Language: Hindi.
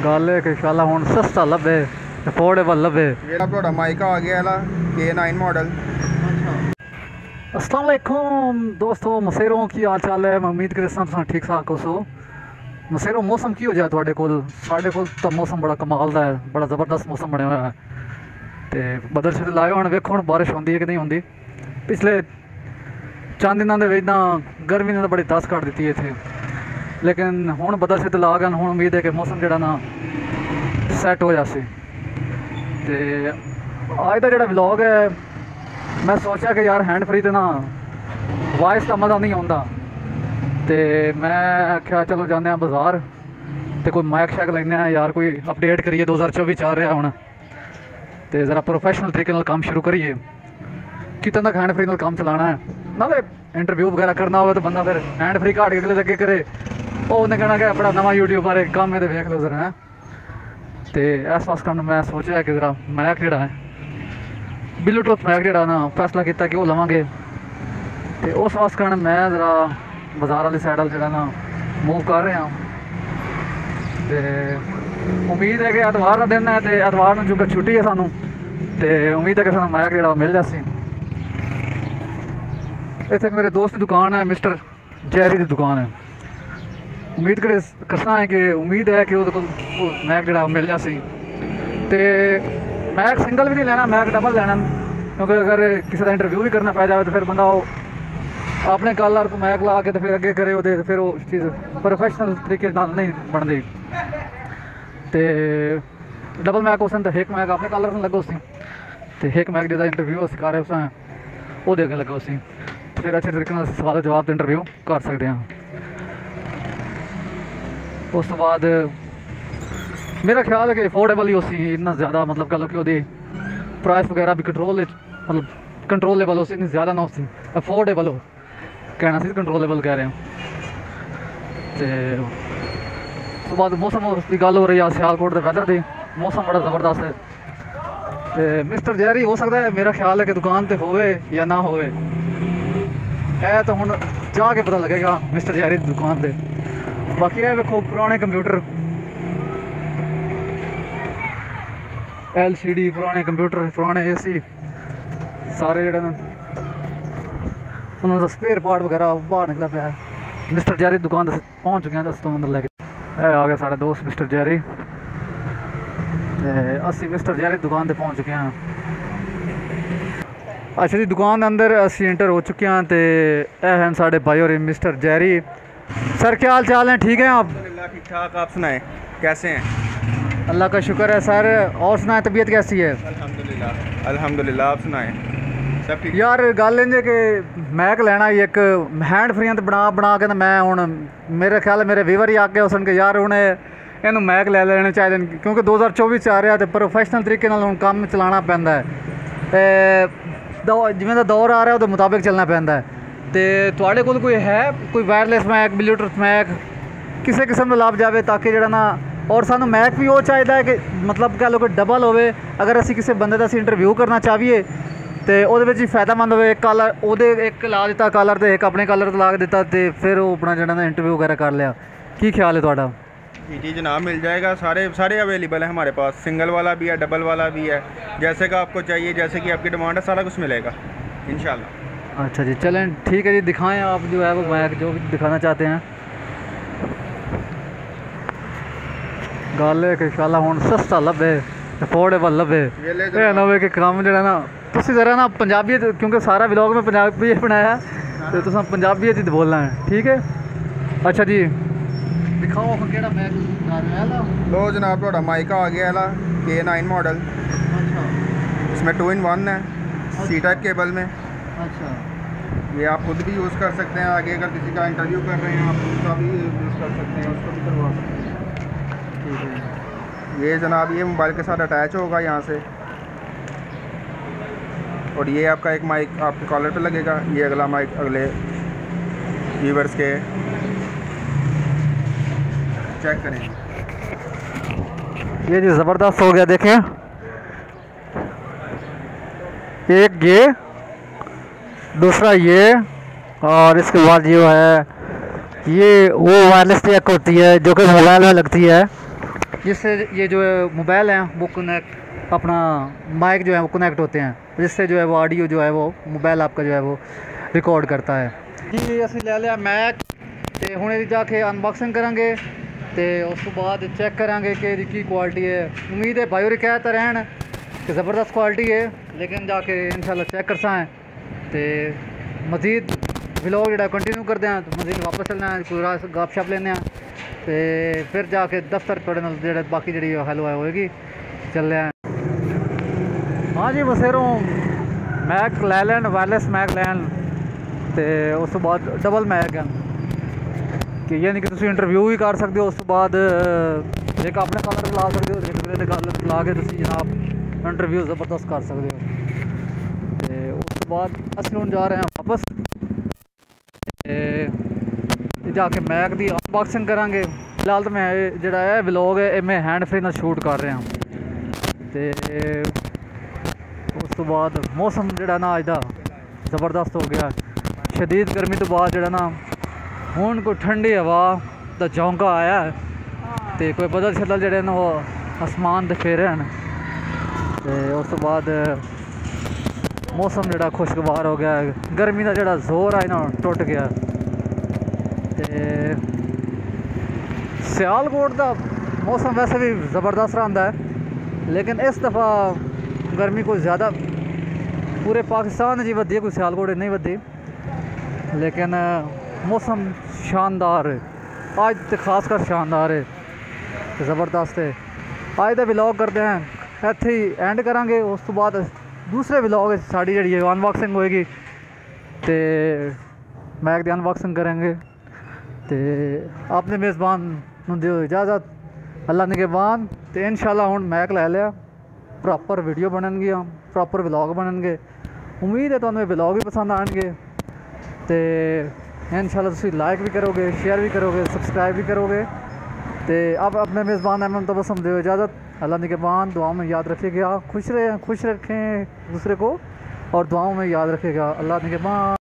गल है कि शाला हुण सस्ता लभे, अफोर्डेबल लभे। जेड़ा ਤੁਹਾਡਾ माइक आ गया है K9 मॉडल। अस्सलाम वालेकुम दोस्तों, मसेरों की हाल चाल है। मैं उम्मीद करता तुम ठीक ठाक हो। मसेरों मौसम की हो जाए तुहाडे कोल? साडे कोल तो मौसम बड़ा कमाल दा है, बड़ा ज़बरदस्त मौसम बनया हुआ है। तो बदल शदल लाए हुण, वेखो हुण बारिश होंदी है कि नहीं होंदी। पिछले चंद दिनों के ना गर्मी ने तो बड़ी दस कट दी इतने, लेकिन हुण बदल शदल आ गए। हुण उम्मीद है कि मौसम जो ना सैट हो जाए। तो अज का जो व्लॉग है, मैं सोचा कि यार हैंड फ्री तो ना वॉइस का मज़ा नहीं आता। तो मैं आख्या चलो जाने बाज़ार तो कोई माइक शैक लेने यार, कोई अपडेट करिए। 2024 आ रहा हूँ तो ज़रा प्रोफैशनल तरीके काम शुरू करिए। कितना तक हैंड फ्री नाल काम चलाना है, नाले इंटरव्यू वगैरह करना हो तो बंदा फिर हैंड फ्री घाट के अगे करे। उन्हें कहना कि बड़ा नवा यूट्यूबर है, काम है तो वेख लो जरा है। तो इस वास्ते मैं सोचा कि जरा मैक जोड़ा है ब्लूटूथ मैक जोड़ा ना फैसला किया कि वो लवेंगे। तो उस वास्ते मैं जरा बाजार वाली साइड जो ना मूव कर रहा। तो उम्मीद है कि एतवार का दिन है, तो एतवार में चूँकि छुट्टी है सानू, तो उम्मीद है कि सानू मैक जो मिल जासी। इतने मेरे दोस्त की दुकान है, मिस्टर जैरी की दुकान है। उम्मीद करना है कि उम्मीद है कि वो मैक जो मिल जासी। तो मैक सिंगल भी नहीं लेना, मैक डबल लेना, क्योंकि अगर किसी का इंटरव्यू भी करना पै जाए तो फिर बंदा अपने कॉलर को मैक ला के तो फिर अगे करे, तो फिर वो चीज़ प्रोफैशनल तरीके नहीं बनती। तो डबल मैक उस तो एक मैक अपने कॉलर में लगा उसी, तो एक मैक जो इंटरव्यू अस कर रहे उस वो अगे लगा उसी, फिर अच्छे तरीके से सवाल जवाब इंटरव्यू कर सकते हैं। उस तो बाद मेरा ख्याल है कि अफोर्डेबल ही उसी, इतना ज़्यादा मतलब कह लो कि वो प्राइस वगैरह भी मतलब कंट्रोलेबल उसी, इतनी ज़्यादा ना उसी, अफोर्डेबल हो कहना सी, कंट्रोलेबल कह रहे हैं। तो उसके बाद मौसम की गल हो रही है सियालकोट के वैदर की, मौसम बड़ा ज़बरदस्त है। तो मिस्टर जैरी हो सकता है, मेरा ख्याल है कि दुकान पर होवे या ना होवे, है तो हुण जाके पता लगेगा मिस्टर जैरी की दुकान पर। बाकी है वेखो पुराने कंप्यूटर, LCD पुराने कंप्यूटर, पुराने AC सारे जो उन्होंने स्पेयर पार्ट वगैरह बाहर निकला पाया। मिस्टर जैरी दुकान पहुँच चुके हैं, दोस्तों अंदर लैके आ गया साढ़े दोस्त मिस्टर जैरी। असी मिस्टर जैरी दुकान पर पहुँच चुके हैं। अच्छा जी, दुकान अंदर असी एंटर हो चुके हैं। तो यह हैं साढ़े भाई और मिस्टर जैरी। सर क्या हाल चाल हैं, ठीक हैं आप? ठीक ठाक, आप सुनाएं कैसे हैं? अल्लाह का शुक्र है सर। और सुनाएं तबीयत कैसी है? अल्हम्दुलिल्लाह अल्हम्दुलिल्लाह, आप सुनाएं सब ठीक? यार गल इंज कि मैक लेना एक हैंड फ्री तो बना के मैं हूँ, मेरे ख्याल है मेरे व्यूवर ही आके उसन के यार हूँ इनू मैक ले लेने चाहिए, क्योंकि 2024 आ रहा तो प्रोफैशनल तरीके हूँ काम चलाना पैंदा है। जिमें दा दौर आ रहा है उस मुताबिक चलना पैंदा है। तो तुहाडे कोल कोई है कोई वायरलैस मैक, ब्लूटूथ मैक किसी किस्म का लाभ जाए, ताकि जो ना और सानू मैक भी वो चाहिए है कि मतलब कह लो कि डबल होवे। अगर असी किसी बंदे का इंटरव्यू करना चाहिए तो वो फायदेमंद हो, एक कॉलर वो एक ला दिता कॉलर, तो एक अपने कॉलर ला दिता, तो फिर वो अपना जो इंटरव्यू वगैरह कर लिया। की ख्याल है तुहाडा? जी जनाब, मिल जाएगा, सारे अवेलेबल है हमारे पास। सिंगल वाला भी है, डबल वाला भी है, जैसे का आपको चाहिए, जैसे कि आपकी डिमांड है, सारा कुछ मिलेगा इंशाल्लाह। अच्छा जी, चलें ठीक है जी, दिखाएं आप जो है वो मैक जो भी दिखाना चाहते हैं। गल है कि शाला हुण सस्ता लभे, अफोर्डेबल लभे, ये ना होवे कि काम जो ना तुसी जरा ना पंजाबी, क्योंकि सारा व्लॉग में पंजाबी बनाया तो तुम पंजाबी च बोलना है, ठीक है? अच्छा जी दिखाओ केड़ा मैक लो जनाब, थोड़ा माइक आ गया K9 मॉडल। अच्छा, इसमें 2-in-1 है, C टाइप केबल में। अच्छा, ये आप खुद भी यूज़ कर सकते हैं, आगे अगर किसी का इंटरव्यू कर रहे हैं आप उसका भी यूज़ कर सकते हैं, उसको भी करवा सकते हैं। ठीक है। ये जनाब ये मोबाइल के साथ अटैच होगा यहाँ से, और ये आपका एक माइक आपके कॉलर पे लगेगा। ये अगला माइक अगले व्यूवर्स के चेक करें। ये जी ज़बरदस्त हो गया, देखें एक ये, दूसरा ये, और इसके बाद जो है ये वो वायरलेस जैक होती है जो कि मोबाइल में लगती है। जिससे ये जो है मोबाइल हैं वो कनेक्ट, अपना माइक जो है वो कनेक्ट होते हैं, जिससे जो है वो ऑडियो जो है वो मोबाइल आपका जो है वो रिकॉर्ड करता है जी। असं ले लिया मैक तो हुणे जाके अनबॉक्सिंग करांगे तो उस तो बाद चेक करांगे कि की क्वालिटी है। उम्मीद है भाई और कहते रहन कि ज़बरदस्त क्वालिटी है, लेकिन जाके इंशाल्लाह चेक कर सां तो मज़ीद व्लॉग जो कंटिन्यू करते हैं, तो मज़ीद वापस चलना है, पूरा गप शप लेने हैं तो फिर जाके दफ्तर थोड़े नाल जेह्ड़े बाकी जी हेलो है होएगी चल रहे हैं। हाँ जी बसेरों मैक लै लैन, वायरलैस मैक लैन तो उस तो बाद डबल मैक है कि यानी कि तुम इंटरव्यू भी कर सकते हो, उस तो बाद एक अपने कलर ला सकते हो, एक दूसरे कलर ला के तुम जनाब इंटरव्यू ज़बरदस्त कर सकते हो। तो उस तो बाद असीं हुण जा रहे हैं वापस जाके मैक की अनबॉक्सिंग करांगे। फिलहाल तो मैं जोड़ा है व्लॉग है मैं हैंड फ्री नाल शूट कर रहा तो उस तो बाद मौसम जोड़ा ना अज दा ज़बरदस्त हो गया, शदीद गर्मी तो बाद जोड़ा ना हुण कोई ठंडी हवा का झोंका आया तो कोई बदल शदल जोड़े ना वो आसमान दे फेरे हैं तो उस तो बाद मौसम जोड़ा खुशगवार हो गया, गर्मी का जोड़ा जोर है ना टुट गया। तो सियालकोट का मौसम वैसे भी ज़बरदस्त रहा है, लेकिन इस दफ़ा गर्मी कोई ज़्यादा पूरे पाकिस्तान जी वधी, कोई सियालकोट नहीं वधी, लेकिन मौसम शानदार है आज तो खासकर शानदार है, ज़बरदस्त है। आज का व्लॉग करते हैं इत्थे ही एंड करांगे, उस तो बाद दूसरे व्लॉग साड़ी जी अनबॉक्सिंग होएगी तो मैक की अनबॉक्सिंग करेंगे। तो अपने मेज़बान नूं दिओ इजाज़त, अल्लाह निगहबान। तो इंशाल्लाह हुण मैक लै लिया, प्रॉपर वीडियो बननगियां, प्रॉपर व्लॉग बननगे। उम्मीद है तुहानूं व्लॉग भी पसंद आएंगे तो इंशाल्लाह तुसीं लाइक भी करोगे, शेयर भी करोगे, सब्सक्राइब भी करोगे। तो अब अपने मेज़बान अहमद तबस्सुम दिओ इजाज़त, अल्लाह निगहबान। दुआओं में याद रखिएगा, खुश रखें दूसरे को और दुआओं में याद रखिएगा। अल्लाह निगहबान।